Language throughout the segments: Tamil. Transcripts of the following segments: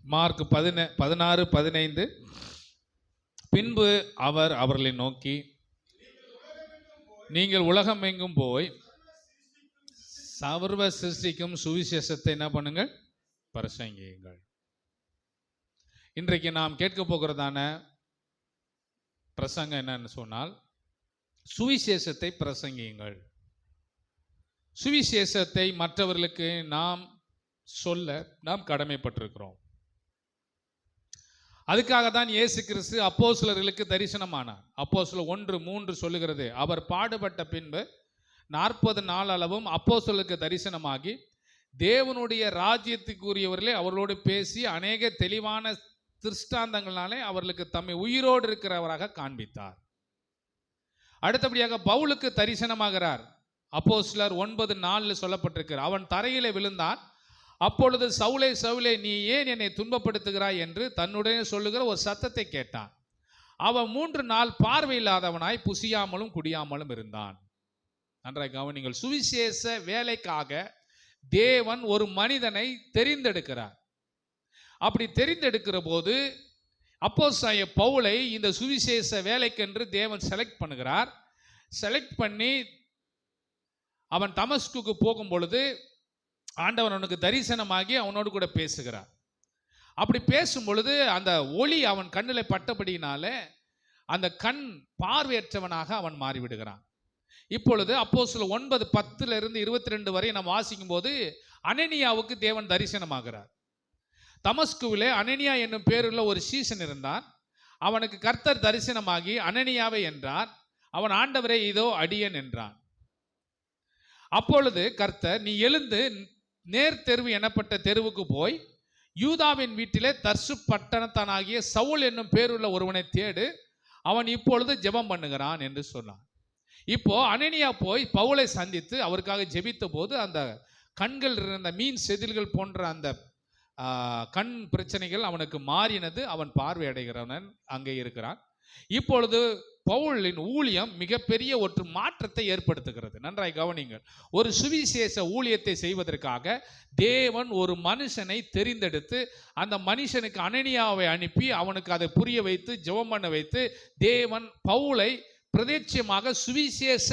மார்க் 16:15. பின்பு அவர் அவர்களை நோக்கி, நீங்கள் உலகம் எங்கும் போய் சர்வ சிருஷ்டிக்கும் சுவிசேஷத்தை என்ன பண்ணுங்கள், பிரசங்கியுங்கள். இன்றைக்கு நாம் கேட்க போகிறதான பிரசங்கம் என்னன்னு சொன்னால், சுவிசேஷத்தை பிரசங்கியுங்கள். சுவிசேஷத்தை மற்றவர்களுக்கு நாம் சொல்ல நாம் கடமைப்பட்டிருக்கிறோம். அதுக்காக தான் இயேசு கிறிஸ்து அப்போஸ்தலர்களுக்கு தரிசனமானார். அப்போஸ்தலர் 1:3 சொல்லுகிறது, அவர் பாடுபட்ட பின்பு 40 நாள் அளவும் அப்போஸ்தலருக்கு தரிசனமாகி தேவனுடைய ராஜ்யத்துக்குரியவர்களே அவர்களோடு பேசி அநேக தெளிவான திருஷ்டாந்தங்களாலே அவர்களுக்கு தம்மை உயிரோடு இருக்கிறவராக காண்பித்தார். அடுத்தபடியாக பவுலுக்கு தரிசனமாகிறார். அப்போஸ்தலர் 9:4 சொல்லப்பட்டிருக்கிறார், அவன் தரையிலே விழுந்தான். அப்பொழுது சவுலே சவுலே நீ ஏன் என்னை துன்பப்படுத்துகிறாய் என்று தன்னுடைய சொல்லுகிற ஒரு சத்தத்தை கேட்டான். அவன் 3 நாள் பார்வையில்லாதவனாய் புசியாமலும் குடியாமலும் இருந்தான். நன்றாய் கவனிங்கள். சுவிசேஷ வேலைக்காக தேவன் ஒரு மனிதனை தெரிந்தெடுக்கிறார். அப்படி தெரிந்தெடுக்கிற போது அப்போஸ்தலனாகிய பவுலை இந்த சுவிசேஷ வேலைக்கென்று தேவன் செலக்ட் பண்ணுகிறார். செலக்ட் பண்ணி அவன் தமஸ்குக்கு போகும் பொழுது ஆண்டவன் அவனுக்கு தரிசனமாகி அவனோடு கூட பேசுகிறார். அப்படி பேசும் பொழுது அந்த ஒளி அவன் கண்ணில் பட்டபடியினாலே அந்த கண் பார்வையற்றவனாக அவன் மாறிவிடுகிறான். இப்பொழுது அப்போஸ்தலர் 9:10-22 வரை நாம் வாசிக்கும் போது அனனியாவுக்கு தேவன் தரிசனமாகிறார். தமஸ்குவிலே அனனியா என்னும் பேருள்ள ஒரு சீசன் இருந்தான். அவனுக்கு கர்த்தர் தரிசனமாகி அனனியாவை என்றார். அவன் ஆண்டவரே இதோ அடியேன் என்றான். அப்பொழுது கர்த்தர், நீ எழுந்து நேர் தெருவு எனப்பட்ட தெருவுக்கு போய் யூதாவின் வீட்டிலே தர்சு பட்டணத்தானாகிய சவுல் என்னும் பேருள்ள ஒருவனை தேடு, அவன் இப்பொழுது ஜெபம் பண்ணுகிறான் என்று சொன்னான். இப்போ அனனியா போய் பவுலை சந்தித்து அவருக்காக ஜெபித்த போது அந்த கண்கள் இருந்த மீன் செதில்கள் போன்ற அந்த கண் பிரச்சனைகள் அவனுக்கு மாறினது. அவன் பார்வையடைகிறவன் அங்கே இருக்கிறான். இப்பொழுது பவுலின் ஊழியம் மிகப்பெரிய ஒரு மாற்றத்தை ஏற்படுத்துகிறது. நன்றாய் கவனிங்கள். ஒரு சுவிசேஷ ஊழியத்தை செய்வதற்காக தேவன் ஒரு மனுஷனை தெரிந்தெடுத்து அந்த மனுஷனுக்கு அனனியாவை அனுப்பி அவனுக்கு அதை புரிய வைத்து ஜெபம் பண்ண வைத்து தேவன் பவுலை பிரதேட்சமாக சுவிசேஷ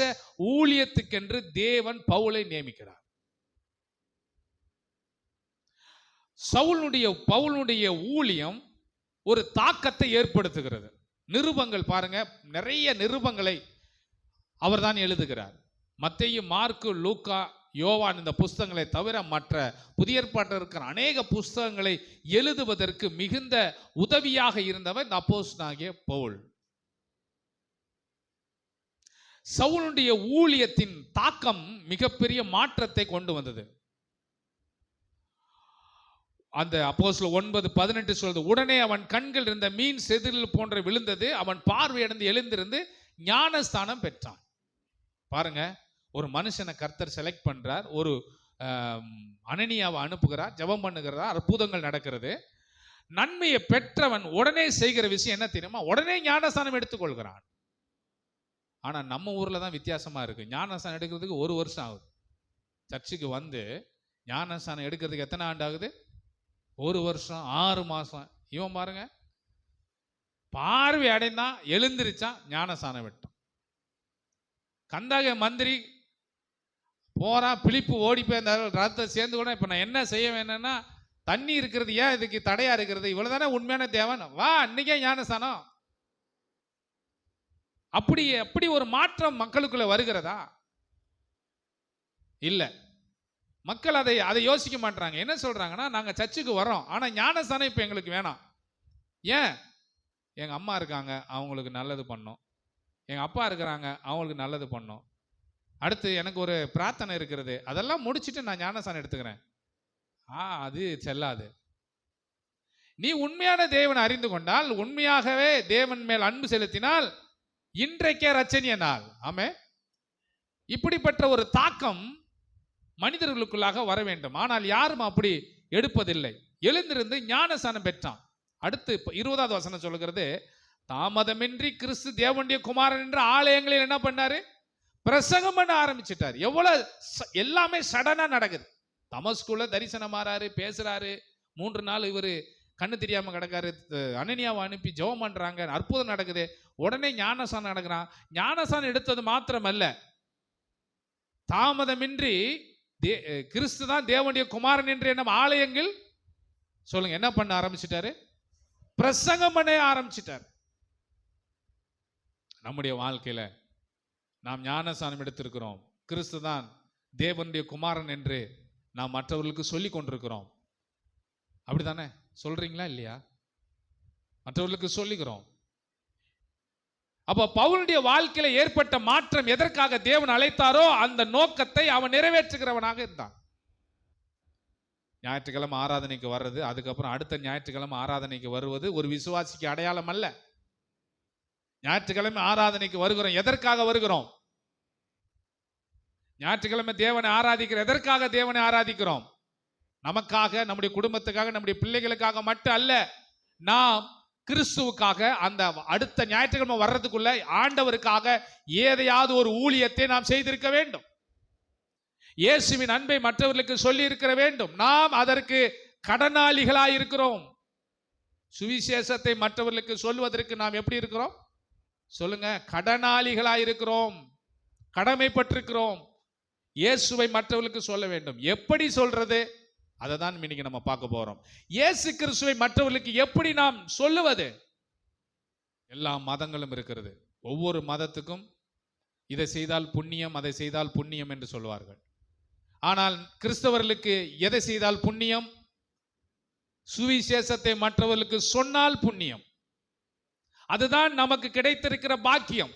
ஊழியத்துக்கென்று தேவன் பவுலை நியமிக்கிறார். பவுலுடைய ஊழியம் ஒரு தாக்கத்தை ஏற்படுத்துகிறது. நிருபங்கள் பாருங்க, நிறைய நிருபங்களை அவர் தான் எழுதுகிறார். மத்தேயு, மார்க்கு, லூக்கா, யோவான் இந்த புஸ்தகங்களை தவிர மற்ற புதிய ஏற்பாட்டில் இருக்கிற அநேக புஸ்தகங்களை எழுதுவதற்கு மிகுந்த உதவியாக இருந்தவர் இந்த அப்போஸ்தலனாகிய பவுல். சவுலுடைய ஊழியத்தின் தாக்கம் மிகப்பெரிய மாற்றத்தை கொண்டு வந்தது. அந்த அப்போஸ்தலர் 9:18 சொல்றது, உடனே அவன் கண்கள் இருந்த மீன் செதில் போன்ற விழுந்தது, அவன் பார்வையடைந்து எழுந்திருந்து ஞானஸ்தானம் பெற்றான். பாருங்க, ஒரு மனுஷனை கர்த்தர் செலக்ட் பண்றார், ஒரு அனனியாவை அனுப்புகிறார், ஜெபம் பண்ணுகிறார், அற்புதங்கள் நடக்கிறது. நன்மையை பெற்றவன் உடனே செய்கிற விஷயம் என்ன தெரியுமா? உடனே ஞானஸ்தானம் எடுத்துக்கொள்கிறான். ஆனா நம்ம ஊர்ல தான் வித்தியாசமா இருக்கு. ஞானஸ்தானம் எடுக்கிறதுக்கு 1 வருஷம் ஆகுது. சர்ச்சுக்கு வந்து ஞானஸ்தானம் எடுக்கிறதுக்கு எத்தனை ஆண்டு ஆகுது? 1 வருஷம் 6 மாசம். இவன் பாருங்க, பார்வை அடைந்தான், எழுந்திருச்சான், ஞானஸ்தானம் விட்டான். கந்தக மந்திரி போறான், பிலிப்பு ஓடி போய் அந்த ரத்தத்தை சேர்ந்து கூட, இப்ப நான் என்ன செய்ய வேணும்னா, தண்ணி இருக்கிறது ஏன் இதுக்கு தடையா இருக்கிறது, இவ்வளவுதானே உண்மையான தேவன், வா இன்னைக்கே ஞானஸ்தானம். அப்படி ஒரு மாற்றம் மக்களுக்குள்ள வருகிறதா? இல்ல. மக்கள் அதை யோசிக்க மாட்டாங்க. என்ன சொல்றாங்கன்னா, நாங்க சர்ச்சுக்கு வரோம், ஆனா ஞானஸ்தானம் இப்ப எங்களுக்கு வேணாம். ஏன்? எங்க அம்மா இருக்காங்க, அவங்களுக்கு நல்லது பண்ணோம். எங்க அப்பா இருக்கிறாங்க, அவங்களுக்கு நல்லது பண்ணோம். அடுத்து எனக்கு ஒரு பிரார்த்தனை இருக்கிறது, அதெல்லாம் முடிச்சுட்டு நான் ஞானஸ்தானம் எடுத்துக்கிறேன். அது செல்லாது. நீ உண்மையான தேவனை அறிந்து கொண்டால், உண்மையாகவே தேவன் மேல் அன்பு செலுத்தினால் இன்றைக்கே ரட்சணிய நாள். ஆமே. இப்படிப்பட்ட ஒரு தாக்கம் மனிதர்களுக்குள்ளாக வர வேண்டும். ஆனால் யாரும் அப்படி எடுப்பதில்லை. எழுந்திருந்து ஞானஸ்தானம் பெற்றான். அடுத்து 20வது வசனம் சொல்லுகிறது, தாமதமின்றி கிறிஸ்து தேவனுடைய குமாரன் என்ற ஆலயங்களில் என்ன பண்ணாரு? பிரசங்கம் பண்ண ஆரம்பிச்சிட்டார். எவ்வளவு எல்லாமே சடனா நடக்குது. தமஸ்குல தரிசனம் மாறாரு, பேசுறாரு. 3 நாள் இவர் கண்ணு தெரியாம கிடக்காரு, அனனியாவை அனுப்பி ஜெபம் பண்றாங்க, அற்புதம் நடக்குது. உடனே ஞானசானம் நடக்கிறான். ஞானசானம் எடுத்தது மாத்திரமல்ல, தாமதமின்றி கிறிஸ்து தான் தேவனுடைய குமாரன் என்று என்ன ஆலயங்கள் சொல்லுங்க என்ன பண்ண ஆரம்பிச்சிட்டாரு? பிரசங்கம் பண்ண ஆரம்பிச்சிட்டார். நம்முடைய வாழ்க்கையில நாம் ஞானசானம் எடுத்திருக்கிறோம், கிறிஸ்து தான் தேவனுடைய குமாரன் என்று நாம் மற்றவர்களுக்கு சொல்லி கொண்டிருக்கிறோம். அப்படித்தானே சொல்றீங்களா இல்லையா? மற்றவர்களுக்கு சொல்லுகிறோம். அப்ப பவுலுடைய வாழ்க்கையில ஏற்பட்ட மாற்றம் எதற்காக தேவன் அழைத்தாரோ அந்த நோக்கத்தை அவன் நிறைவேற்றுகிறவனாக இருந்தான். ஞாயிற்றுக்கிழமை ஆராதனைக்கு வர்றது, அதுக்கப்புறம் அடுத்த ஞாயிற்றுக்கிழமை ஆராதனைக்கு வருவது ஒரு விசுவாசிக்கு அடையாளம் அல்ல. ஞாயிற்றுக்கிழமை ஆராதனைக்கு வருகிறோம், எதற்காக வருகிறோம்? ஞாயிற்றுக்கிழமை தேவனை ஆராதிக்கிற எதற்காக தேவனை ஆராதிக்கிறோம்? நமக்காக, நம்முடைய குடும்பத்துக்காக, நம்முடைய பிள்ளைகளுக்காக மட்டும் அல்ல. நாம் கிறிஸ்துவுக்காக அந்த அடுத்த ஞாயிற்றுக்கிழமை வர்றதுக்குள்ள ஆண்டவருக்காக ஏதையாவது ஒரு ஊழியத்தை நாம் செய்திருக்க வேண்டும். இயேசுவின் அன்பை மற்றவர்களுக்கு சொல்லி இருக்கிற வேண்டும். நாம் அதற்கு கடனாளிகளாய் இருக்கிறோம். சுவிசேஷத்தை மற்றவர்களுக்கு சொல்வதற்கு நாம் எப்படி இருக்கிறோம் சொல்லுங்க? கடனாளிகளாய் இருக்கிறோம், கடமைப்பட்டிருக்கிறோம். இயேசுவை மற்றவர்களுக்கு சொல்ல வேண்டும். எப்படி சொல்றது? அதை தான் இன்னைக்கு நம்ம பார்க்க போறோம். இயேசு கிறிஸ்துவை மற்றவர்களுக்கு எப்படி நாம் சொல்லுவது? எல்லா மதங்களும் இருக்கிறது. ஒவ்வொரு மதத்துக்கும் இதை செய்தால் புண்ணியம், அதை செய்தால் புண்ணியம் என்று சொல்வார்கள். ஆனால் கிறிஸ்தவர்களுக்கு எதை செய்தால் புண்ணியம்? சுவிசேஷத்தை மற்றவர்களுக்கு சொன்னால் புண்ணியம். அதுதான் நமக்கு கிடைத்திருக்கிற பாக்கியம்.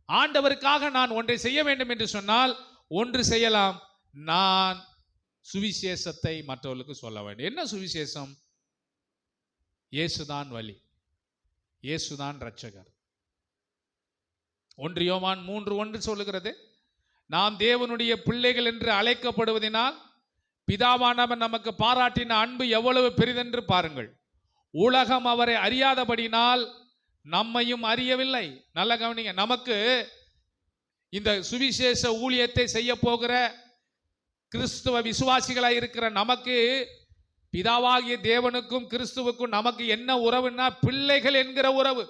ஆண்டவருக்காக நான் ஒன்றை செய்ய வேண்டும் என்று சொன்னால் ஒன்று செய்யலாம், நான் சுவிசேஷத்தை மற்றவர்களுக்கு சொல்ல வேண்டும். என்ன சுவிசேஷம்? இயேசுதான் வழி, இயேசுதான் இரட்சகர். 1 யோவான் 3:1 சொல்லுகிறது, நாம் தேவனுடைய பிள்ளைகள் என்று அழைக்கப்படுவதனால் பிதாவானவர் நமக்கு பாராட்டின அன்பு எவ்வளவு பெரிதென்று பாருங்கள். உலகம் அவரை அறியாதபடினால் நம்மையும் அறியவில்லை. நல்ல கவனிங்க. நமக்கு இந்த சுவிசேஷ ஊழியத்தை செய்ய போகிற கிறிஸ்துவ விசுவாசிகளாய் இருக்கிற நமக்கு பிதாவாகிய தேவனுக்கும் கிறிஸ்துவுக்கும் நமக்கு என்ன உறவுன்னா பிள்ளைகள் என்கிற உறவு.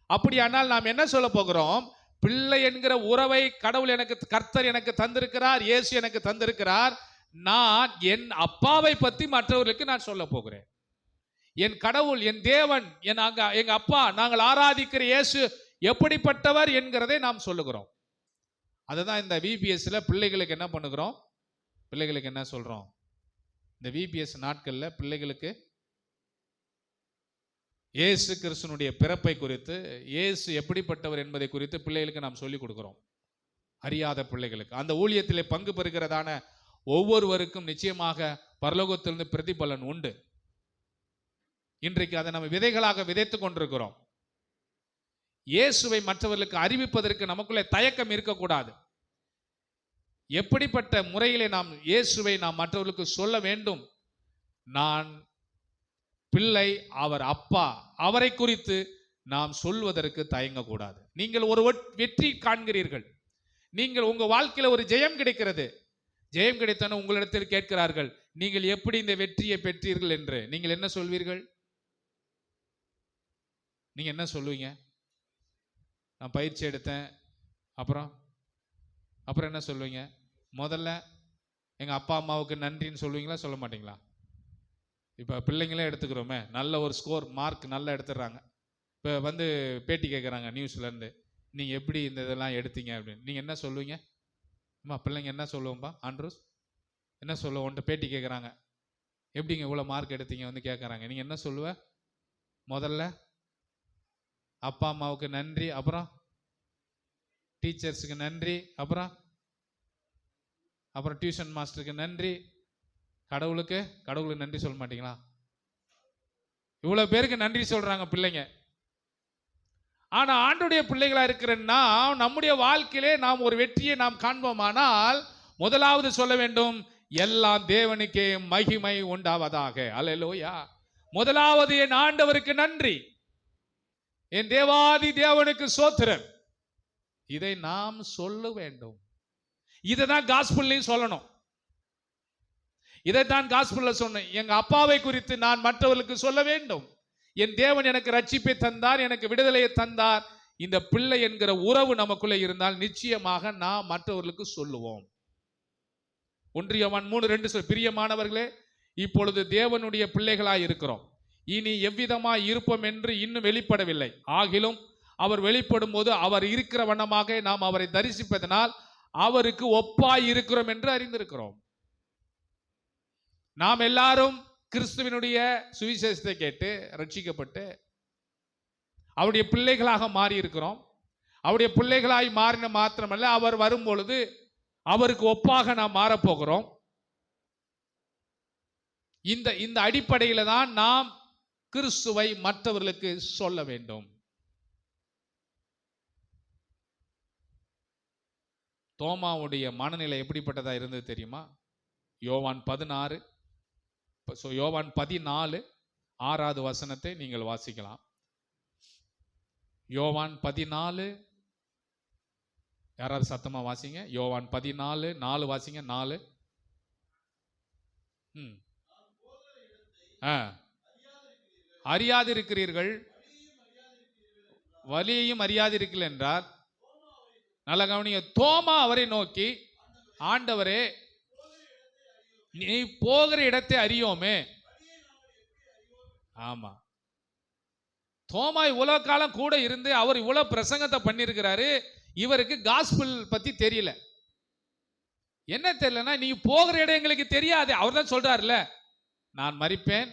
அப்படியானால் நாம் என்ன சொல்ல போகிறோம்? பிள்ளை என்கிற உறவை கடவுள் எனக்கு, கர்த்தர் எனக்கு தந்திருக்கிறார், இயேசு எனக்கு தந்திருக்கிறார். நான் என் அப்பாவை பற்றி மற்றவர்களுக்கு நான் சொல்ல போகிறேன். என் கடவுள், என் தேவன், எங்க அப்பா, நாங்கள் ஆராதிக்கிற இயேசு எப்படிப்பட்டவர் என்கிறதை நாம் சொல்லுகிறோம். அதுதான் இந்த விபிஎஸ்ல பிள்ளைகளுக்கு என்ன பண்ணுகிறோம்? பிள்ளைகளுக்கு என்ன சொல்றோம்? இந்த விபிஎஸ் நாட்கள்ல பிள்ளைகளுக்கு இயேசு கிறிஸ்துனுடைய பிறப்பை குறித்து, இயேசு எப்படிப்பட்டவர் என்பதை குறித்து பிள்ளைகளுக்கு நாம் சொல்லிக் கொடுக்கிறோம். அறியாத பிள்ளைகளுக்கு அந்த ஊழியத்திலே பங்கு பெறுகிறதான ஒவ்வொருவருக்கும் நிச்சயமாக பரலோகத்திலிருந்து பிரதிபலன் உண்டு. இன்றைக்கு அதை நம்ம விதைகளாக விதைத்துக் கொண்டிருக்கிறோம். இயேசுவை மற்றவர்களுக்கு அறிவிப்பதற்கு நமக்குள்ளே தயக்கம் இருக்கக்கூடாது. எப்படிப்பட்ட முறையிலே நாம் இயேசுவை நாம் மற்றவர்களுக்கு சொல்ல வேண்டும்? நான் பிள்ளை, அவர் அப்பா, அவரை குறித்து நாம் சொல்வதற்கு தயங்கக்கூடாது. நீங்கள் ஒரு வெற்றி காண்கிறீர்கள், நீங்கள் உங்க வாழ்க்கையில ஒரு ஜெயம் கிடைக்கிறது. ஜெயம் கிடைத்தன உங்களிடத்தில் கேட்கிறார்கள், நீங்கள் எப்படி இந்த வெற்றியை பெற்றீர்கள் என்று. நீங்கள் என்ன சொல்வீர்கள்? நீங்க என்ன சொல்லுவீங்க? நான் பயிற்சி எடுத்தேன். அப்புறம் என்ன சொல்லுவீங்க? முதல்ல எங்க அப்பா அம்மாவுக்கு நன்றின்னு சொல்லுவீங்களா, சொல்ல மாட்டீங்களா? இப்போ பிள்ளைங்களே எடுத்துக்கிறோமே, நல்ல ஒரு ஸ்கோர் மார்க் நல்லா எடுத்துடுறாங்க. இப்போ வந்து பேட்டி கேட்குறாங்க நியூஸ்லேருந்து, நீங்கள் எப்படி இந்த இதெல்லாம் எடுத்தீங்க அப்படின்னு. நீங்கள் என்ன சொல்லுவீங்க? அம்மா பிள்ளைங்க என்ன சொல்லுவோம்பா? ஆண்ட்ரூஸ் என்ன சொல்லுவோம்? உன்ட்ட பேட்டி கேட்குறாங்க, எப்படிங்க இவ்வளோ மார்க் எடுத்தீங்க வந்து கேட்குறாங்க. நீங்கள் என்ன சொல்லுவ? முதல்ல அப்பா அம்மாவுக்கு நன்றி, அப்புறம் டீச்சர்ஸுக்கு நன்றி, அப்புறம் டியூஷன் மாஸ்டருக்கு நன்றி, கடவுளுக்கு நன்றி சொல்ல மாட்டீங்களா? இவ்வளோ பேருக்கு நன்றி சொல்றாங்க பிள்ளைங்க. ஆனா ஆண்டுடைய பிள்ளைகளா இருக்கிறன்னா நம்முடைய வாழ்க்கையிலே நாம் ஒரு வெற்றியை நாம் காண்போமானால் முதலாவது சொல்ல வேண்டும், எல்லாம் தேவனுக்கே மகிமை உண்டாவதாக. அல்லேலூயா. முதலாவது என் ஆண்டவருக்கு நன்றி, என் தேவாதி தேவனுக்கு ஸ்தோத்திரம். இதை நாம் சொல்ல வேண்டும். இதை தான் காஸ்பல்லையும் சொல்லணும். இதைத்தான் காஸ்பல்ல சொன்னேன். எங்க அப்பாவை குறித்து நான் மற்றவர்களுக்கு சொல்ல வேண்டும். என் தேவன் எனக்கு ரட்சிப்பை தந்தார், எனக்கு விடுதலையை தந்தார். இந்த பிள்ளை என்கிற உறவு நமக்குள்ள இருந்தால் நிச்சயமாக நாம் மற்றவர்களுக்கு சொல்லுவோம். 1 யோவான் 3:2 பிரியமானவர்களே, இப்பொழுது தேவனுடைய பிள்ளைகளாய் இருக்கிறோம். இனி எவ்விதமாய் இருப்போம் என்று இன்னும் வெளிப்படவில்லை. ஆகிலும் அவர் வெளிப்படும் போது அவர் இருக்கிற வண்ணமாக நாம் அவரை தரிசிப்பதனால் அவருக்கு ஒப்பாய் இருக்கிறோம் என்று அறிந்திருக்கிறோம். நாம் எல்லாரும் கிறிஸ்துவினுடைய சுவிசேஷத்தை கேட்டு ரட்சிக்கப்பட்டு அவருடைய பிள்ளைகளாக மாறி இருக்கிறோம். அவருடைய பிள்ளைகளாய் மாறின மாத்திரமல்ல, அவர் வரும் பொழுது அவருக்கு ஒப்பாக நாம் மாறப்போகிறோம். இந்த அடிப்படையில தான் நாம் கிறிஸ்துவை மற்றவர்களுக்கு சொல்ல வேண்டும். தோமாவுடைய மனநிலை எப்படிப்பட்டதா இருந்தது தெரியுமா? யோவான் 14:6 நீங்கள் வாசிக்கலாம். யோவான் 14, யாராவது சத்தமா வாசிங்க. யோவான் 14:4 வாசிங்க. 4. அறியாதிருக்கிறீர்கள், வலியையும் அறியாதிருக்கிறீர்கள் என்றார். நல்ல கவனிங்க. தோமா அவரை நோக்கி, ஆண்டவரே, நீ போகிற இடத்தை அறியோமே. ஆமா, தோமா இவ்வளவு காலம் கூட இருந்து அவர் இவ்வளவு பிரசங்கத்தை பண்ணியிருக்கிறாரு, இவருக்கு காஸ்பிள் பத்தி தெரியல. என்ன தெரியலன்னா, நீ போகிற இடம் எங்களுக்கு தெரியாது. அவர் தான் சொல்றாருல, நான் மரிப்பேன்,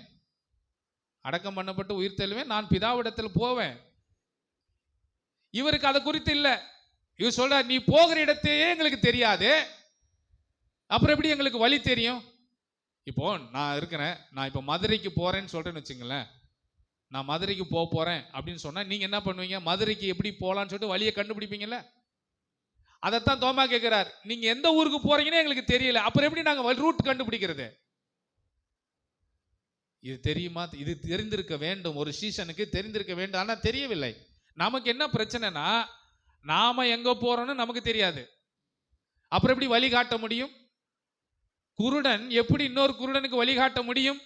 அடக்கம் பண்ணப்பட்டு உயிர் தெழுவேன், நான் பிதாவிடத்தில் போவேன். இவருக்கு அதை குறித்து இல்லை. இவர் சொல்றார், நீ போகிற இடத்தையே எங்களுக்கு தெரியாது, அப்புறம் எப்படி எங்களுக்கு வழி தெரியும்? இப்போ நான் இருக்கிறேன், நான் இப்போ மதுரைக்கு போறேன்னு சொல்றேன்னு வச்சுங்களேன். நான் மதுரைக்கு போறேன் அப்படின்னு சொன்னா நீங்க என்ன பண்ணுவீங்க? மதுரைக்கு எப்படி போகலான்னு சொல்லிட்டு வழியை கண்டுபிடிப்பீங்கல்ல. அதைத்தான் தோமா கேட்கிறார், நீங்க எந்த ஊருக்கு போறீங்கன்னு எங்களுக்கு தெரியல, அப்புறம் எப்படி நாங்க ரூட் கண்டுபிடிக்கிறது? இது தெரியுமா? இது தெரிந்திருக்க வேண்டும், ஒரு சீசனுக்கு தெரிந்திருக்க வேண்டும். ஆனா தெரியவில்லை. நமக்கு என்ன பிரச்சனைனா, நாம எங்க போறோம்னு நமக்கு தெரியாது, அப்புறம் எப்படி வழிகாட்ட முடியும்? குருடன் எப்படி இன்னொரு குருடனுக்கு வழிகாட்ட முடியும்?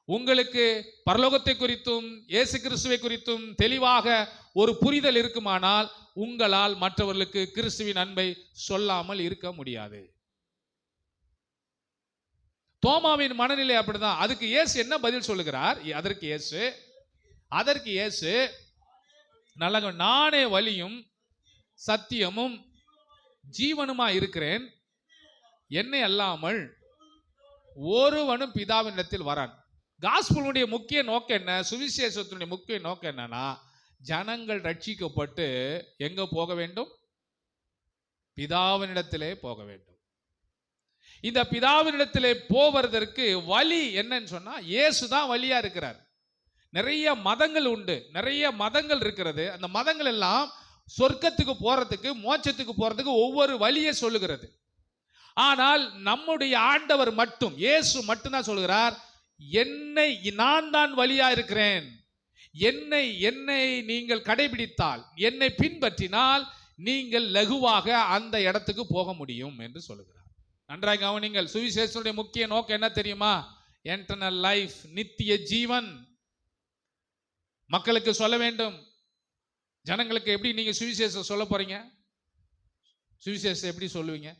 உங்களுக்கு பரலோகத்தை குறித்தும் இயேசு கிறிஸ்துவை குறித்தும் தெளிவாக ஒரு புரிதல் இருக்குமானால் உங்களால் மற்றவர்களுக்கு கிறிஸ்துவின் அன்பை சொல்லாமல் இருக்க முடியாது. தோமாவின் மனநிலை அப்படிதான். அதுக்கு இயேசு என்ன பதில் சொல்லுகிறார்? அதற்கு இயேசு நல்ல, நானே வழியும் சத்தியமும் ஜீவனுமா இருக்கிறேன், என்னை அல்லாமல் ஒருவனும் பிதாவினிடத்தில் வரான். காஸ்பலுடைய முக்கிய நோக்கம் என்ன? சுவிசேஷத்தினுடைய முக்கிய நோக்கம் என்னன்னா, ஜனங்கள் ரட்சிக்கப்பட்டு எங்க போக வேண்டும்? பிதாவினிடத்திலே போக வேண்டும். இந்த பிதாவினிடத்திலே போவதற்கு வழி என்னன்னு சொன்னா, இயேசு தான் வழியா இருக்கிறார். நிறைய மதங்கள் உண்டு, நிறைய மதங்கள் இருக்கிறது. அந்த மதங்கள் எல்லாம் சொர்க்கத்துக்கு போறதுக்கு, மோட்சத்துக்கு போறதுக்கு ஒவ்வொரு வழியை சொல்லுகிறது. ஆனால் நம்முடைய ஆண்டவர் மட்டும், இயேசு மட்டும்தான் சொல்கிறார், நான் தான் வழியா இருக்கிறேன். என்னை நீங்கள் கடைபிடித்தால், என்னை பின்பற்றினால் நீங்கள் லகுவாக அந்த இடத்துக்கு போக முடியும் என்று சொல்லுகிறார். நன்றாக கவனிங்கள். சுவிசேஷனுடைய முக்கிய நோக்கம் என்ன தெரியுமா? எட்டர்னல் லைஃப், நித்திய ஜீவன் மக்களுக்கு சொல்ல வேண்டும். ஜனங்களுக்கு எப்படி நீங்க சுவிசேஷம் சொல்ல போறீங்க? சுவிசேஷம் எப்படி சொல்லுவீங்க?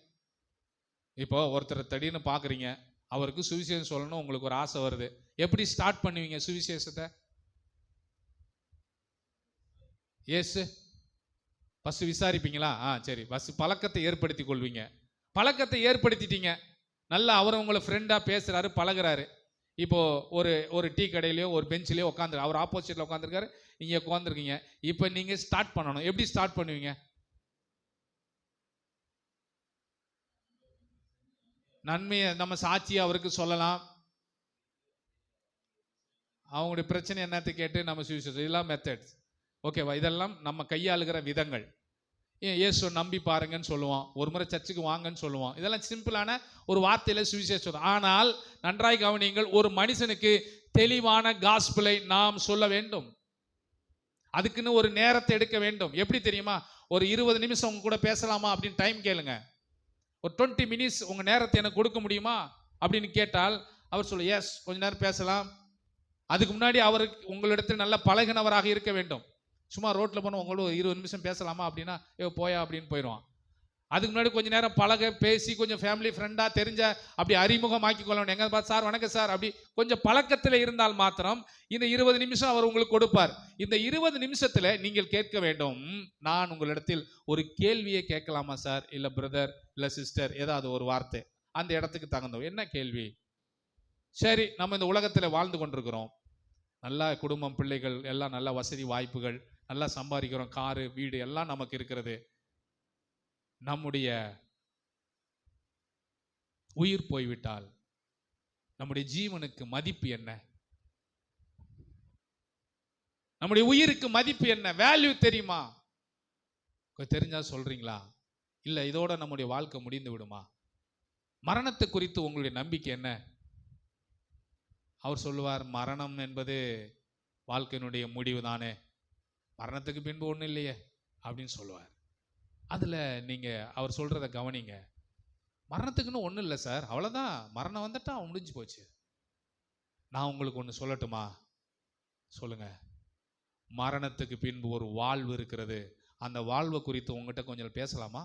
இப்போ ஒருத்தர் திடீர்னு பார்க்குறீங்க, அவருக்கு சுவிசேஷம் சொல்லணும், உங்களுக்கு ஒரு ஆசை வருது. எப்படி ஸ்டார்ட் பண்ணுவீங்க சுவிசேஷத்தை? ஃபர்ஸ்ட் விசாரிப்பீங்களா? சரி, ஃபர்ஸ்ட் பழக்கத்தை ஏற்படுத்தி கொள்வீங்க. பழக்கத்தை ஏற்படுத்திட்டீங்க, நல்லா அவர் உங்களை ஃப்ரெண்டா பேசுறாரு, பழகுறாரு. இப்போ ஒரு டீ கடையிலையோ ஒரு பெஞ்சிலையோ உட்காந்து, அவர் ஆப்போசிட்ல உட்காந்துருக்காரு, நீங்க உட்காந்துருக்கீங்க. இப்போ நீங்க ஸ்டார்ட் பண்ணணும். எப்படி ஸ்டார்ட் பண்ணுவீங்க? நன்மையை நம்ம சாட்சியை அவருக்கு சொல்லலாம். அவங்களுடைய பிரச்சனை என்னத்தை கேட்டு நம்ம சுவிசேஷம், இதெல்லாம் மெத்தட்ஸ். ஓகேவா? இதெல்லாம் நம்ம கையாளுகிற விதங்கள். இயேசு நம்பி பாருங்கன்னு சொல்லுவோம், ஒரு முறை சர்ச்சுக்கு வாங்கன்னு சொல்லுவோம். இதெல்லாம் சிம்பிளான ஒரு வார்த்தையில சுவிசேஷம். ஆனால் நன்றாய் கவனியுங்கள், ஒரு மனுஷனுக்கு தெளிவான காஸ்பிளை நாம் சொல்ல வேண்டும். அதுக்குன்னு ஒரு நேரத்தை எடுக்க வேண்டும். எப்படி தெரியுமா? ஒரு 20 நிமிஷம் உங்க கூட பேசலாமா அப்படின்னு டைம் கேளுங்க. ஒரு 20 மினிட்ஸ் உங்க நேரத்தை எனக்கு கொடுக்க முடியுமா அப்படின்னு கேட்டால் அவர் சொல்ல எஸ், கொஞ்ச நேரம் பேசலாம். அதுக்கு முன்னாடி அவருக்கு உங்களிடத்தில் நல்ல பழகினவராக இருக்க வேண்டும். சும்மா ரோட்ல போன உங்களோட 20 நிமிஷம் பேசலாமா அப்படின்னா போயா அப்படின்னு போயிடுவான். அதுக்கு முன்னாடி கொஞ்ச நேரம் பழக, பேசி, கொஞ்சம் ஃபேமிலி ஃப்ரெண்டா தெரிஞ்ச அப்படி அறிமுகமாக்கி கொள்ளணும். எங்க பார்த்து சார் வணக்கம் சார் அப்படி கொஞ்சம் பழக்கத்தில் இருந்தால் மாத்திரம் இந்த 20 நிமிஷம் அவர் உங்களுக்கு கொடுப்பார். இந்த 20 நிமிஷத்துல நீங்கள் கேட்க வேண்டும், நான் உங்களிடத்தில் ஒரு கேள்வியை கேட்கலாமா சார், இல்ல பிரதர் இல்ல சிஸ்டர், ஏதாவது ஒரு வார்த்தை அந்த இடத்துக்கு தகுந்தோம். என்ன கேள்வி? சரி, நம்ம இந்த உலகத்துல வாழ்ந்து கொண்டிருக்கிறோம், நல்லா குடும்பம், பிள்ளைகள் எல்லாம் நல்ல வசதி வாய்ப்புகள், நல்லா சம்பாதிக்கிறோம், காரு வீடு எல்லாம் நமக்கு இருக்கிறது. நம்முடைய உயிர் போய்விட்டால் நம்முடைய ஜீவனுக்கு மதிப்பு என்ன? நம்முடைய உயிருக்கு மதிப்பு என்ன? வேல்யூ தெரியுமா? தெரிஞ்சா சொல்றீங்களா? இல்ல இதோட நம்முடைய வாழ்க்கை முடிந்து விடுமா? மரணத்தை குறித்து உங்களுடைய நம்பிக்கை என்ன? அவர் சொல்லுவார், மரணம் என்பது வாழ்க்கையினுடைய முடிவு தானே, மரணத்துக்கு பின்பு ஒன்றும் இல்லையே அப்படின்னு சொல்லுவார். அதில் நீங்கள் அவர் சொல்கிறத கவனிங்க. மரணத்துக்குன்னு ஒன்றும் இல்லை சார், அவ்வளோதான், மரணம் வந்துட்டா முடிஞ்சு போச்சு. நான் உங்களுக்கு ஒன்று சொல்லட்டுமா? சொல்லுங்க. மரணத்துக்கு பின்பு ஒரு வாழ்வு இருக்கிறது. அந்த வாழ்வை குறித்து உங்ககிட்ட கொஞ்சம் பேசலாமா?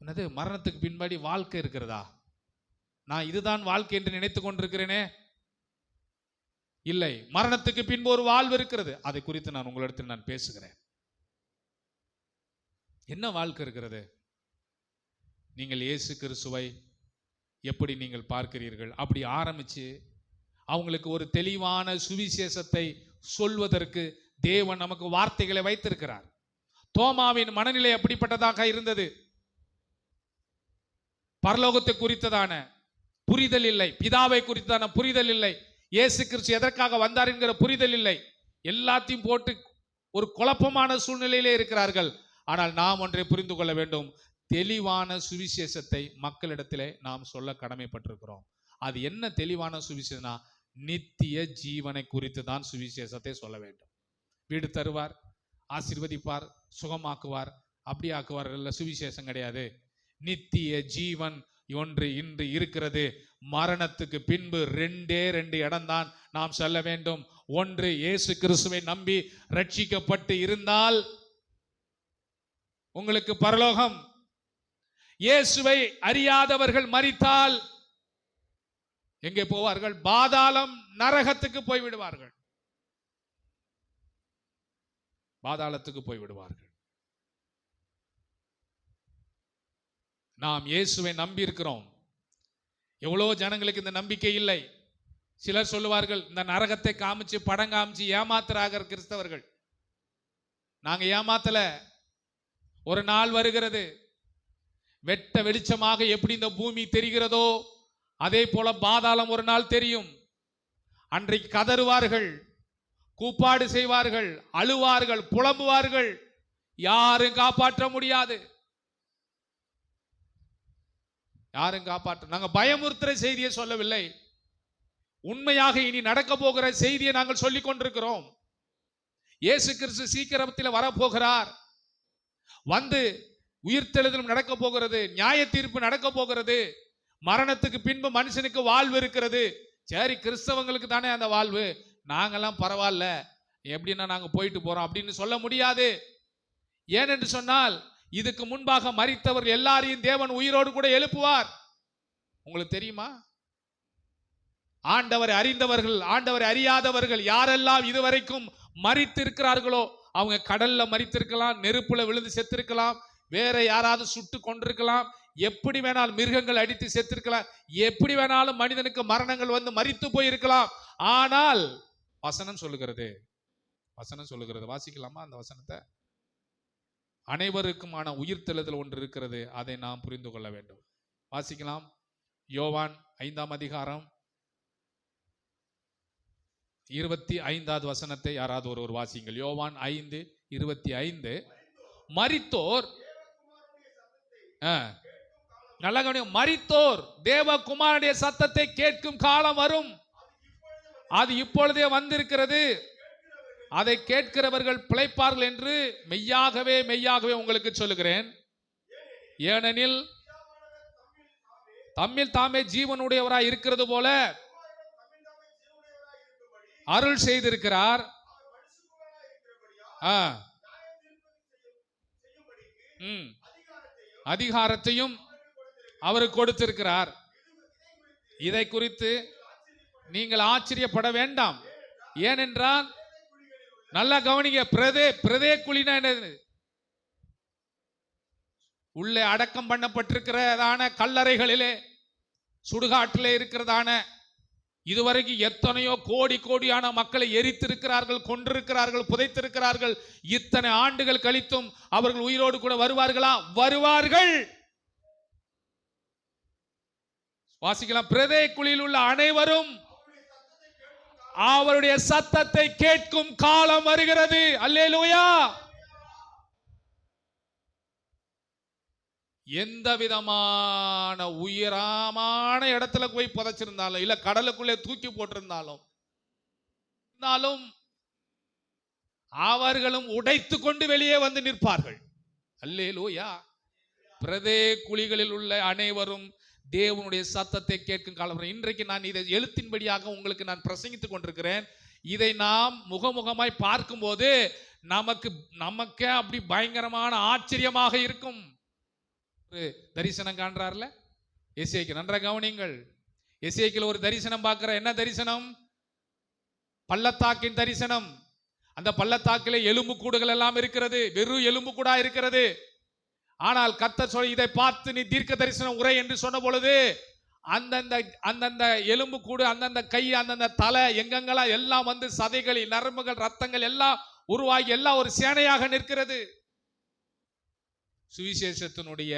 என்னது, மரணத்துக்கு பின்பாடி வாழ்க்கை இருக்கிறதா? நான் இதுதான் வாழ்க்கை என்று நினைத்து கொண்டிருக்கிறேனே. இல்லை, மரணத்துக்கு பின்பு ஒரு வாழ்வு இருக்கிறது. அதை குறித்து நான் உங்களிடத்தில் நான் பேசுகிறேன். என்ன வாழ்க்கை இருக்கிறது? நீங்கள் இயேசு கிறிஸ்துவை எப்படி நீங்கள் பார்க்கிறீர்கள்? அப்படி ஆரம்பிச்சு அவங்களுக்கு ஒரு தெளிவான சுவிசேஷத்தை சொல்வதற்கு தேவன் நமக்கு வார்த்தைகளை வைத்திருக்கிறார். தோமாவின் மனநிலை அப்படிப்பட்டதாக இருந்தது. பரலோகத்தை குறித்ததான புரிதல் இல்லை, பிதாவை குறித்ததான புரிதல் இல்லை, இயேசு கிறிஸ்து எதற்காக வந்தார் என்கிற புரிதல் இல்லை. எல்லாத்தையும் போட்டு ஒரு குழப்பமான சூழ்நிலையிலே இருக்கிறார்கள். ஆனால் நாம் ஒன்றை புரிந்து கொள்ள வேண்டும், தெளிவான சுவிசேஷத்தை மக்களிடத்திலே நாம் சொல்ல கடமைப்பட்டிருக்கிறோம். அது என்ன தெளிவான சுவிசேஷம்னா, நித்திய ஜீவனை குறித்து தான் சுவிசேஷத்தை சொல்ல வேண்டும். வீடு தருவார், ஆசீர்வதிப்பார், சுகமாக்குவார், அப்படி ஆக்குவார் இல்ல, சுவிசேஷம் கிடையாது. நித்திய ஜீவன் ஒன்று இன்று இருக்கிறது. மரணத்துக்கு பின்பு 2 இடம்தான் நாம் சொல்ல வேண்டும். ஒன்று, இயேசு கிறிஸ்துவை நம்பி ரட்சிக்கப்பட்டு இருந்தால் உங்களுக்கு பரலோகம். இயேசுவை அறியாதவர்கள் மரித்தால் எங்கே போவார்கள்? பாதாளம், நரகத்துக்கு போய்விடுவார்கள். பாதாளத்துக்கு போய்விடுவார்கள். நாம் இயேசுவை நம்பி இருக்கிறோம். எவ்வளோ ஜனங்களுக்கு இந்த நம்பிக்கை இல்லை. சிலர் சொல்லுவார்கள், இந்த நரகத்தை காமிச்சு படம் காமிச்சு ஏமாத்துறாக கிறிஸ்தவர்கள். நாங்க ஏமாத்தல. ஒரு நாள் வருகிறது, வெட்ட வெளிச்சமாக எப்படி இந்த பூமி தெரிகிறதோ அதே போல பாதாளம் ஒரு நாள் தெரியும். அன்றைக்கு கதறுவார்கள், கூப்பாடு செய்வார்கள், அழுவார்கள், புலம்புவார்கள். யாரும் காப்பாற்ற முடியாது. யாரும் காப்பாற்ற, நாங்கள் பயமுறுத்துற செய்தியை சொல்லவில்லை, உண்மையாக இனி நடக்க போகிற செய்தியை நாங்கள் சொல்லிக் கொண்டிருக்கிறோம். இயேசு கிறிஸ்து சீக்கிரத்தில் வரப்போகிறார். வந்து உயிர்த்தெழுதலும் நடக்க போகிறது, நியாய தீர்ப்பு நடக்க போகிறது. மரணத்துக்கு பின்பு மனுஷனுக்கு வாழ்வு இருக்கிறது. சரி, கிறிஸ்தவங்களுக்கு தானே அந்த வாழ்வு, நாங்கெல்லாம் பரவாயில்ல, எப்படின்னா நாங்க போயிட்டு போறோம் அப்படின்னு சொல்ல முடியாது. ஏனென்று சொன்னால், இதுக்கு முன்பாக மரித்தவர் எல்லாரையும் தேவன் உயிரோடு கூட எழுப்புவார். உங்களுக்கு தெரியுமா? ஆண்டவரை அறிந்தவர்கள், ஆண்டவரை அறியாதவர்கள் யாரெல்லாம் இதுவரைக்கும் மரித்திருக்கிறார்களோ அவங்க கடல்ல மரித்திருக்கலாம், நெருப்புல விழுந்து செத்திருக்கலாம், வேற யாராவது சுட்டு கொண்டிருக்கலாம், எப்படி வேணாலும் மிருகங்கள் அடித்து செத்திருக்கலாம், எப்படி வேணாலும் மனிதனுக்கு மரணங்கள் வந்து மரித்து போயிருக்கலாம். ஆனால் வசனம் சொல்லுகிறது, வாசிக்கலாமா அந்த வசனத்தை? அனைவருக்குமான உயிர்த்தெழுதல் ஒன்று இருக்கிறது, அதை நாம் புரிந்து கொள்ள வேண்டும். வாசிக்கலாம். யோவான் 5ஆம் அதிகாரம் 25வது வசனத்தை யாராவது ஒருவர் வாசிங்கள். யோவான் 5:25. மரித்தோர், நல்ல கவனிங்க, மரித்தோர் தேவகுமாரனுடைய சத்தத்தை கேட்கும் காலம் வரும், அது இப்பொழுதே வந்திருக்கிறது, அதை கேட்கிறவர்கள் பிழைப்பார்கள் என்று மெய்யாகவே மெய்யாகவே உங்களுக்கு சொல்லுகிறேன். ஏனெனில் தம்மில் தாமே ஜீவனுடையவராய் இருக்கிறது போல அருள் செய்திருக்கிறார். அதிகாரத்தையும் அவருக்கு கொடுத்திருக்கிறார். இதை குறித்து நீங்கள் ஆச்சரியப்பட வேண்டாம். ஏனென்றால் நல்லா கவனிங்க, பிரதே குழினா என்னது? உள்ளே அடக்கம் பண்ணப்பட்டிருக்கிறதான கல்லறைகளிலே, சுடுகாட்டிலே இருக்கிறதான, இதுவரைக்கும் எத்தனையோ கோடி கோடியான மக்களை எரித்திருக்கிறார்கள், கொன்றிருக்கிறார்கள், புதைத்திருக்கிறார்கள். இத்தனை ஆண்டுகள் கழித்தும் அவர்கள் உயிரோடு கூட வருவார்களா? வருவார்கள். வாசிக்கலாம். பிரதே குழியில் உள்ள அனைவரும் அவருடைய சத்தத்தை கேட்கும் காலம் வருகிறது. அல்லேலூயா. எந்த விதமான உயரமான இடத்துல போய் புதைச்சிருந்தாலும், இல்ல கடலுக்குள்ளே தூக்கி போட்டிருந்தாலும் அவர்களும் உடைத்து கொண்டு வெளியே வந்து நிற்பார்கள். அல்லேலூயா. பிரதே குழிகளில் உள்ள அனைவரும் தேவனுடைய சத்தத்தை கேட்கும் காலம். இன்றைக்கு நான் இதை எழுத்தின்படியாக உங்களுக்கு நான் பிரசங்கித்துக் கொண்டிருக்கிறேன். இதை நாம் முகமுகமாய் பார்க்கும்போது நமக்கே அப்படி பயங்கரமான ஆச்சரியமாக இருக்கும். தரிசனம் காண்றார்ல எசேக்கியேல், நன்றாக கவனிங்கள். எசேக்கியேல் ஒரு தரிசனம் பார்க்கிற. என்ன தரிசனம்? பள்ளத்தாக்கின் தரிசனம். அந்த பள்ளத்தாக்கிலே எலும்பு கூடுகள் எல்லாம் இருக்கிறது, வெறும் எலும்பு கூடா இருக்கிறது. ஆனால் கர்த்தர் சொல்லி, இதை பார்த்து நீ தீர்க்க தரிசனம் உரை என்று சொன்ன பொழுது அந்தந்த எலும்பு கூடு, அந்தந்த கை, அந்தந்த தலை, எங்கெங்கெல்லாம் எல்லாம் வந்து சதைகள், நரம்புகள், ரத்தங்கள் எல்லாம் உருவாகி எல்லாம் ஒரு சேனையாக நிற்கிறது. சுவிசேஷத்தினுடைய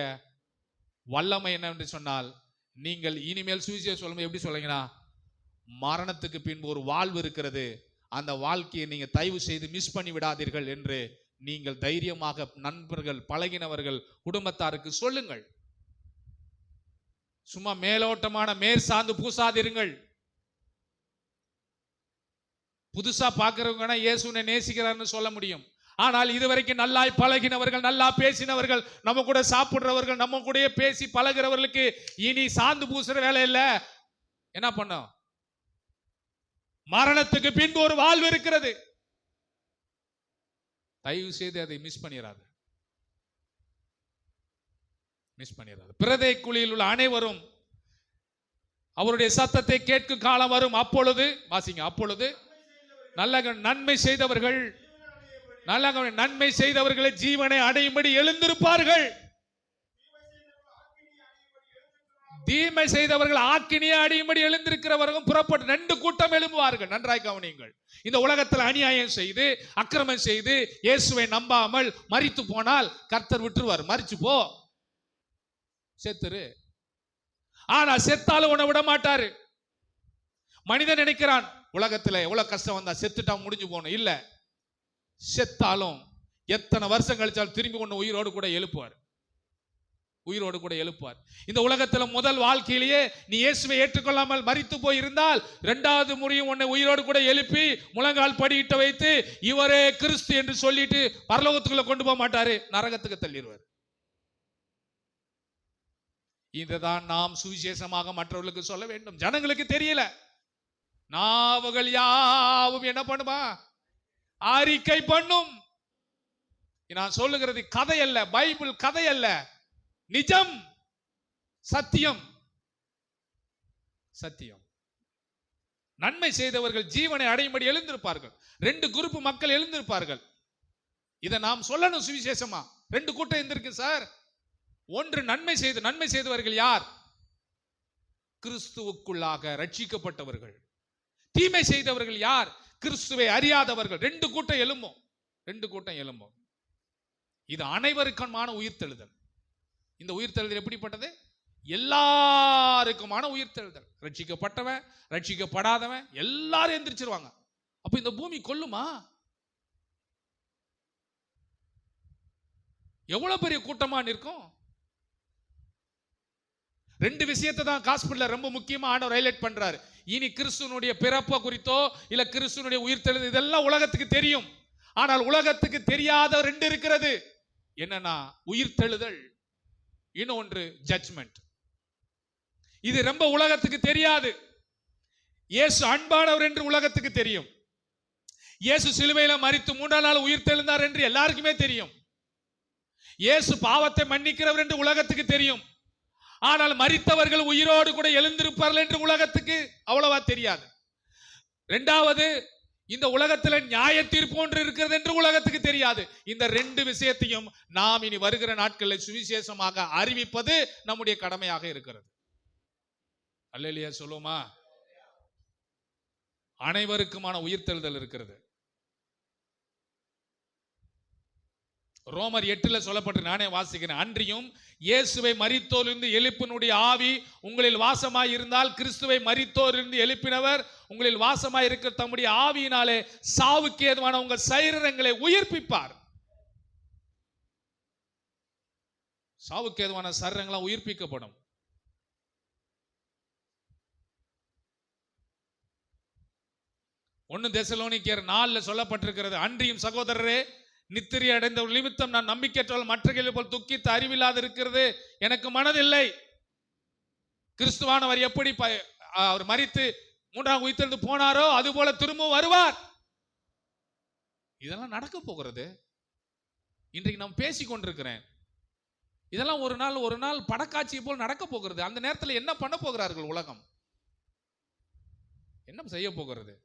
வல்லமை என்னவென்று சொன்னால், நீங்கள் இனிமேல் சுவிசேஷம் சொல்லும்போது எப்படி சொல்லுங்கன்னா, மரணத்துக்கு பின்பு ஒரு வாழ்வு இருக்கிறது, அந்த வாழ்க்கையை நீங்க தயவு செய்து மிஸ் பண்ணி விடாதீர்கள் என்று நீங்கள் தைரியமாக நண்பர்கள், பழகினவர்கள், குடும்பத்தாருக்கு சொல்லுங்கள். சும்மா மேலோட்டமான மேற்சார்ந்து பூசாதிருங்கள். புதுசா பார்க்கிறவங்க இயேசுவை நேசிக்கிறார்னு சொல்ல முடியும். ஆனால் இதுவரைக்கும் நல்லா பழகினவர்கள், நல்லா பேசினவர்கள், நம்ம கூட சாப்பிடுறவர்கள், நம்ம கூட பேசி பழகிறவர்களுக்கு இனி சாந்து பூசுற வேலை இல்லை. என்ன பண்ணோம்? மரணத்துக்கு பின்பு ஒரு வாழ்வு இருக்கிறது. தயவு செய்து அதை மிஸ் பண்ணிடாது. பிரதே குழியில் உள்ள அனைவரும் அவருடைய சத்தத்தை கேட்கும் காலம் வரும். அப்பொழுது வாசிங்க, அப்பொழுது நல்ல நன்மை செய்தவர்கள், நன்மை செய்தவர்களை ஜீவனை அடையும்படி எழுந்திருப்பார்கள். தீமை செய்தவர்கள் ஆக்கினியை அடையும்படி எழுந்திருக்கிறவர்கள் புறப்பட்டு 2 கூட்டம் எழும்புவார்கள். நன்றாய் கவனியுங்கள். இந்த உலகத்தில் அநியாயம் செய்து, அக்கிரமம் செய்து, இயேசுவை நம்பாமல் மரித்து போனால் கர்த்தர் விட்டுருவார். மரிச்சு போ, செத்துரு. ஆனா செத்தாலும் உன்னை விட மாட்டாரு. மனிதன் நினைக்கிறான், உலகத்துல எவ்வளவு கஷ்டம் வந்தா செத்துட்டா முடிஞ்சு போகணும். இல்ல, செத்தாலும் எத்தனை வருஷம் கழிச்சாலும் திரும்பி ஒன்று உயிரோடு கூட எழுப்புவார். இந்த உலகத்துல முதல் வாழ்க்கையிலேயே நீ இயேசுவை ஏற்றுக்கொள்ளாமல் மரித்து போய் இருந்தால், 2வது முறையும் உன்னை உயிரோடு கூட எழுப்பி முழங்கால் படியிட்ட வைத்து இவரே கிறிஸ்து என்று சொல்லிட்டு பரலோகத்துக்குள்ள கொண்டு போக மாட்டாரு, நரகத்துக்கு தள்ளிடுவார். இதுதான் நாம் சுவிசேஷமாக மற்றவர்களுக்கு சொல்ல வேண்டும். ஜனங்களுக்கு தெரியல. நாவுகள் யாவும் என்ன பண்ணுமா? அறிக்கை பண்ணும். நான் சொல்லுகிறது கதை அல்ல, பைபிள் கதை அல்ல, நிஜம், சத்தியம். நன்மை செய்தவர்கள் ஜீவனை அடையும்படி எழுந்திருப்பார்கள். 2 குரூப் மக்கள் எழுந்திருப்பார்கள். இதை நாம் சொல்லணும் சுவிசேஷமா. 2 கூட்டம் இருந்திருக்கு சார். ஒன்று நன்மை செய்தவர்கள் யார்? கிறிஸ்துவுக்குள்ளாக ரட்சிக்கப்பட்டவர்கள். தீமை செய்தவர்கள் யார்? கிறிஸ்துவை அறியாதவர்கள். 2 கூட்டம் எழும்பும். இது அனைவருக்குமான உயிர்த்தெழுதல். இந்த உயிர்த்தெழுதல் எப்படிப்பட்டது? எல்லாருக்குமான உயிர்த்தெழுதல். ரட்சிக்கப்பட்டவன், ரட்சிக்கப்படாதவன் எல்லாரும் எந்திரிச்சிருவாங்க. அப்ப இந்த பூமி கொல்லுமா? எவ்வளவு பெரிய கூட்டமா நிற்கும்? 2 விஷயத்தை தான் காஸ்பிடல்ல ரொம்ப முக்கியமா ஆண்டவர் ஹைலைட் பண்றாரு. இனி கிறிஸ்துவனுடைய பிறப்பு குறித்தோ இல்ல கிறிஸ்துவனுடைய உயிர்த்தெழுதல் இதெல்லாம் உலகத்துக்கு தெரியும். ஆனால் உலகத்துக்கு தெரியாத 2 இருக்கிறது. என்னன்னா, உயிர்த்தெழுதல், இன்னொன்று ஜட்ஜ்மெண்ட். இது ரொம்ப உலகத்துக்கு தெரியாது. இயேசு அன்பானவர் என்று உலகத்துக்கு தெரியும். இயேசு சிலுவையில மரித்து 3ஆம் நாள் உயிர் தெழுந்தார் என்று எல்லாருக்குமே தெரியும். இயேசு பாவத்தை மன்னிக்கிறவர் என்று உலகத்துக்கு தெரியும். ஆனால் மரித்தவர்கள் உயிரோடு கூட எழுந்திருப்பார்கள் என்று உலகத்துக்கு அவ்வளவா தெரியாது. இரண்டாவது, இந்த உலகத்தில் நியாய தீர்ப்பு ஒன்று இருக்கிறது என்று உலகத்துக்கு தெரியாது. இந்த 2 விஷயத்தையும் நாம் இனி வருகிற நாட்களில் சுவிசேஷமாக அறிவிப்பது நம்முடைய கடமையாக இருக்கிறது. அல்லேலூயா சொல்லுமா? அனைவருக்குமான உயிர்த்தெழுதல் இருக்கிறது. ரோமர் 8 சொல்லப்பட்டு நானே வாசிக்கிறேன். அன்றியும் இயேசுவை மரித்தோரிலிருந்து எழுப்பினுடைய ஆவி உங்களில் வாசமாய் இருந்தால், கிறிஸ்துவை மரித்தோரிலிருந்து எழுப்பினவர் உங்களில் வாசமாய் இருக்க தம்முடைய ஆவியினாலே சாவுக்கு ஏதுவான உங்கள் சரீரங்களை உயிர்ப்பிப்பார். சாவுக்கு ஏதுவான சரீரங்களாம் உயிர்ப்பிக்கப்படும். ஒன்னு தெசலோனிக்கேயர் 4 சொல்லப்பட்டிருக்கிறது. அன்றியும் சகோதரரே, நித்திரை அடைந்த நிமித்தம் நான் நம்பிக்கையற்றவள் மற்றவர்கள் போல் துக்கித்து அறிவில்லாது இருக்கிறது எனக்கு மனதில்லை. கிறிஸ்துவானவர் எப்படி அவர் மரித்து 3ஆம் உயிர்த்தெழுந்து போனாரோ அது போல திரும்ப வருவார். இதெல்லாம் நடக்க போகிறது. இன்றைக்கு நாம் பேசிக் கொண்டிருக்கிறேன். இதெல்லாம் ஒரு நாள் படக்காட்சி போல் நடக்க போகிறது. அந்த நேரத்தில் என்ன பண்ண போகிறார்கள்? உலகம் என்ன செய்ய போகிறது?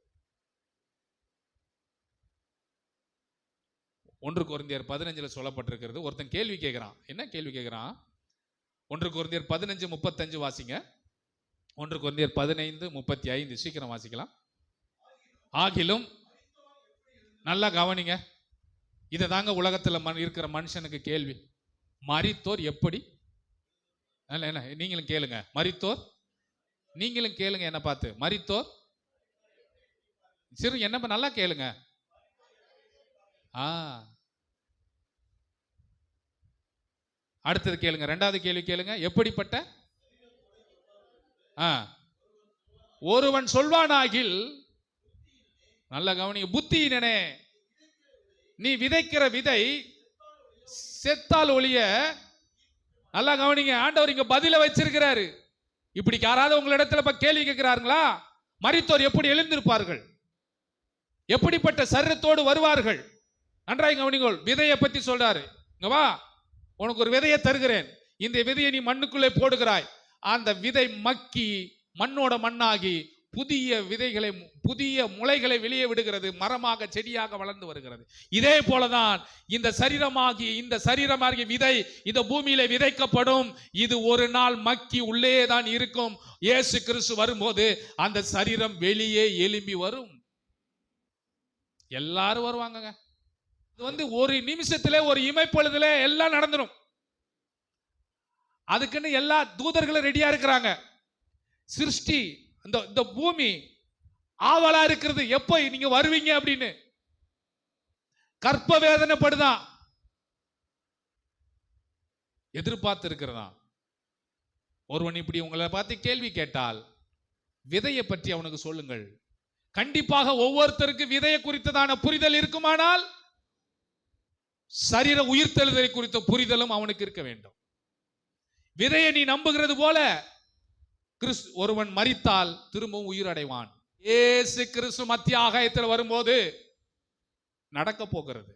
1 கொரிந்தியர் 15 சொல்லப்பட்டிருக்கிறது. ஒருத்தன் கேள்வி கேட்கிறான். என்ன கேள்வி கேட்கிறான்? 1 கொரிந்தியர் 15:35 வாசிங்க. 1 கொரிந்தியர் 15:35 சீக்கிரம் வாசிக்கலாம். ஆகிலும் நல்லா கவனிங்க. இதை தாங்க உலகத்தில் இருக்கிற மனுஷனுக்கு கேள்வி. மரித்தோர் எப்படி? நீங்களும் கேளுங்க. மரித்தோர், நீங்களும் கேளுங்க என்ன பார்த்து. மரித்தோர் சரி என்ன நல்லா கேளுங்க. அடுத்தது கேளுங்க. 2வது கேள்வி கேளுங்க. எப்படிப்பட்ட? ஒருவன் சொல்வானாகில், நல்ல கவனிங்க, புத்தியினே, நீ விதைக்கிற விதை செத்தால் ஒழிய, நல்லா கவனிங்க, ஆண்டவர் இங்க பதில வச்சிருக்கிறாரு. இப்படி யாராவது உங்களிடத்துல இப்ப கேள்வி கேட்கிறார்களா? மரித்தோர் எப்படி எழுந்திருப்பார்கள்? எப்படிப்பட்ட சரீரத்தோடு வருவார்கள்? நன்றாய் கவனிங்கள். விதையை பத்தி சொல்றாரு. இங்க வா, உனக்கு ஒரு விதையை தருகிறேன். இந்த விதையை நீ மண்ணுக்குள்ளே போடுகிறாய். அந்த விதை மக்கி மண்ணோட மண்ணாகி புதிய விதைகளை, புதிய முளைகளை வெளியே விடுகிறது. மரமாக, செடியாக வளர்ந்து வருகிறது. இதே போலதான் இந்த சரீரமாகிய விதை இந்த பூமியில விதைக்கப்படும். இது ஒரு நாள் மக்கி உள்ளே தான் இருக்கும். இயேசு கிறிஸ்து வரும்போது அந்த சரீரம் வெளியே எழும்பி வரும். எல்லாரும் வருவாங்க. இது ஒரு நிமிஷத்துல, ஒரு இமைப்பொழுதுல எல்லாம் நடந்துடும். அதுக்குன்னு எல்லா தூதர்களும் ரெடியா இருக்கிறாங்க. சிருஷ்டி, இந்த பூமி ஆவலா இருக்கிறது, எப்போ நீங்க வருவீங்க அப்படின்னு. கற்ப வேதனைப்படுதான், எதிர்பார்த்து இருக்கிறதா. ஒருவன் இப்படி உங்களை பார்த்து கேள்வி கேட்டால் விதையை பற்றி அவனுக்கு சொல்லுங்கள். கண்டிப்பாக ஒவ்வொருத்தருக்கு விதையை குறித்ததான புரிதல் இருக்குமானால் சரீர உயிர்த்தெழுதலை குறித்த புரிதலும் அவனுக்கு இருக்க வேண்டும். விதையை நீ நம்புகிறது போல ஒருவன் மரித்தால் திரும்பவும் உயிர் அடைவான். இயேசு கிறிஸ்து மத்திய ஆகாயத்தில் வரும்போது நடக்க போகிறது.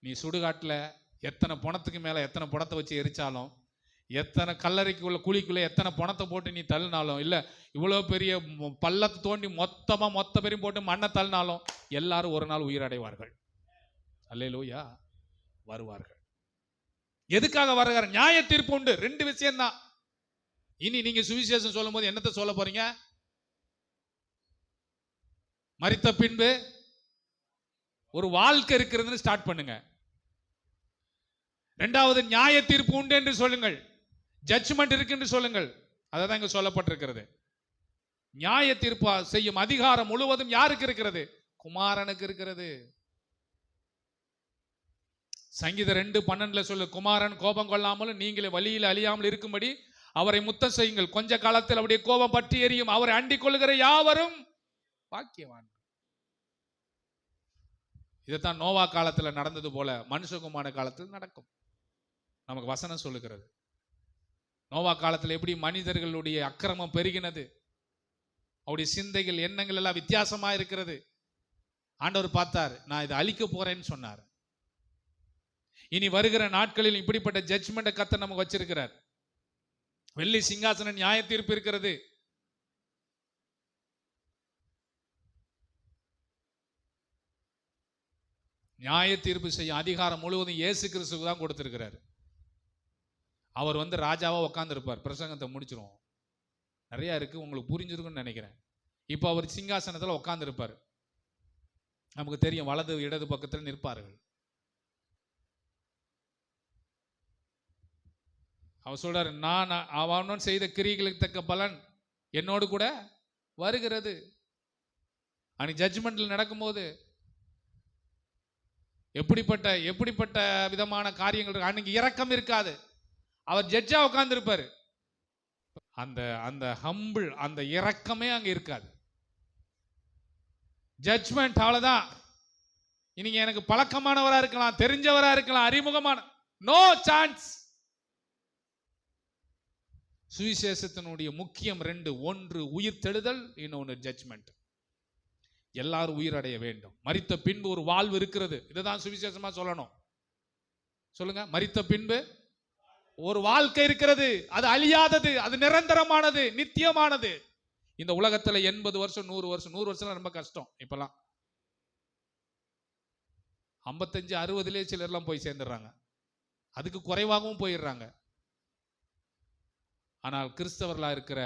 நீ சுடுகாட்டுல எத்தனை பணத்துக்கு மேல எத்தனை பணத்தை வச்சு எரிச்சாலும், எத்தனை கல்லறைக்குள்ள குழிக்குள்ள எத்தனை பணத்தை போட்டு நீ தள்ளினாலும், இல்ல இவ்வளவு பெரிய பள்ளத்தை தோண்டி மொத்த பேரையும் போட்டு மண்ணை தள்ளினாலும் எல்லாரும் ஒரு நாள் உயிரடைவார்கள். அல்லேலூயா, வருவார்கள். எதுக்காக வருகிறார்? நியாய தீர்ப்பு உண்டு. 2 விஷயம் தான். இனி நீங்க சுவிசேஷம் சொல்லும் போது என்னத்தை சொல்ல போறீங்க? மரித்த பின்பு ஒரு வாழ்க்கை இருக்கிறதுன்னு ஸ்டார்ட் பண்ணுங்க. 2வது நியாய தீர்ப்பு உண்டு என்று சொல்லுங்கள். ஜட்ஜ்மெண்ட் இருக்கு என்று சொல்லுங்கள். அதான் இங்க சொல்லப்பட்டிருக்கிறது. நியாய தீர்ப்பு செய்யும் அதிகாரம் முழுவதும் யாருக்கு இருக்கிறது? குமாரனுக்கு இருக்கிறது. சங்கீதம் 2:12 சொல்லு, குமாரன் கோபம் கொள்ளாமலும் நீங்களே வழியில் அழியாமல் இருக்கும்படி அவரை முத்தம் செய்யுங்கள். கொஞ்ச காலத்தில் அவருடைய கோபம் பற்றி எரியும். அவரை அண்டிக் கொள்ளுகிற யாவரும் பாக்கியவான். இதைத்தான் நோவா காலத்தில் நடந்தது போல மனுஷகுமார காலத்தில் நடக்கும். நமக்கு வசனம் சொல்லுகிறது. நோவா காலத்தில் எப்படி மனிதர்களுடைய அக்கிரமம் பெருகினது, அவருடைய சிந்தைகள் எண்ணங்கள் எல்லாம் வித்தியாசமா இருக்கிறது. ஆண்டவர் பார்த்தார், நான் இதை அழிக்க போறேன்னு சொன்னார். இனி வருகிற நாட்களில் இப்படிப்பட்ட ஜட்ஜ்மெண்ட்டை கர்த்தர் நமக்கு வச்சிருக்கிறார். வெள்ளி சிங்காசன நியாய தீர்ப்பு இருக்கிறது. நியாய தீர்ப்பு செய்ய அதிகாரம் முழுவதும் இயேசு கிறிஸ்துவுக்கு தான் கொடுத்திருக்கிறார். அவர் ராஜாவா உட்கார்ந்து இருப்பார். பிரசங்கத்தை முடிச்சிருவோம், நிறைய இருக்கு, உங்களுக்கு புரிஞ்சிருக்குன்னு நினைக்கிறேன். இப்போ அவர் சிங்காசனத்தில் உட்கார்ந்து இருப்பார். நமக்கு தெரியும், வலது இடது பக்கத்தில் நிற்பார்கள். அவர் சொல்றாரு, நான் அவன் செய்த கிரியைகளுக்கு தக்க பலன் என்னோடு கூட வருகிறது. அன்னைக்கு ஜட்ஜ்மெண்ட்ல நடக்கும்போது எப்படிப்பட்ட விதமான காரியங்கள் இருக்கு. அன்னைக்கு இரக்கம் இருக்காது. அவர் ஜட்ஜா உட்கார்ந்து இருப்பாரு. அந்த ஹம்பிள், அந்த இரக்கமே அங்க இருக்காது. ஜட்ஜ்மெண்ட் அவ்வளவுதான். இன்னைக்கு எனக்கு பழக்கமானவரா இருக்கலாம், தெரிஞ்சவரா இருக்கலாம், அறிமுகமான, நோ சான்ஸ். சுவிசேஷத்தினுடைய முக்கியம் 2. ஒன்று உயிர் தெழுதல், இன்னொன்று ஜட்ஜ்மெண்ட். எல்லாரும் உயிரடைய வேண்டும். மரித்த பின்பு ஒரு வாழ்வு இருக்கிறது. இதுதான் சுவிசேஷமா சொல்லணும். சொல்லுங்க, மரித்த பின்பு ஒரு வாழ்க்கை இருக்கிறது. அது அழியாதது, அது நிரந்தரமானது, நித்தியமானது. இந்த உலகத்துல 80 வருஷம் 100 வருஷம் 100 வருஷம் ரொம்ப கஷ்டம். இப்பெல்லாம் 55 60 சிலர்லாம் போய் சேர்ந்துடுறாங்க. அதுக்கு குறைவாகவும் போயிடுறாங்க. ஆனால் கிறிஸ்தவர்களா இருக்கிற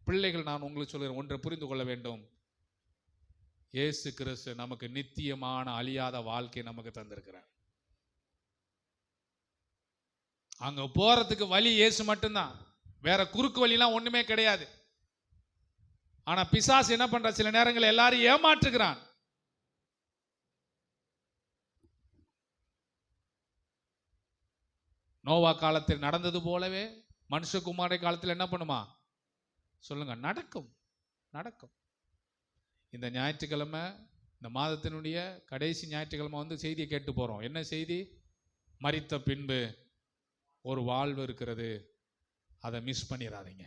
பிள்ளைகள், நான் உங்களுக்கு சொல்கிறேன், ஒன்றை புரிந்து கொள்ள வேண்டும். இயேசு கிறிஸ்து நமக்கு நித்தியமான அழியாத வாழ்க்கை நமக்கு தந்திருக்கிறார். அங்க போறதுக்கு வழி இயேசு மட்டும்தான். வேற குறுக்கு வழிலாம் ஒண்ணுமே கிடையாது. ஆனா பிசாசு என்ன பண்ற, சில நேரங்கள் எல்லாரும் ஏமாற்றுகிறான். நோவா காலத்தில் நடந்தது போலவே மனுஷகுமார காலத்தில் என்ன பண்ணுமா சொல்லுங்க, நடக்கும். இந்த ஞாயிற்றுக்கிழமை, இந்த மாதத்தினுடைய கடைசி ஞாயிற்றுக்கிழமை செய்தியை கேட்டு போறோம். என்ன செய்தி? மரித்த பின்பு ஒரு வாழ்வு இருக்கிறது. அதை மிஸ் பண்ணிடாதீங்க.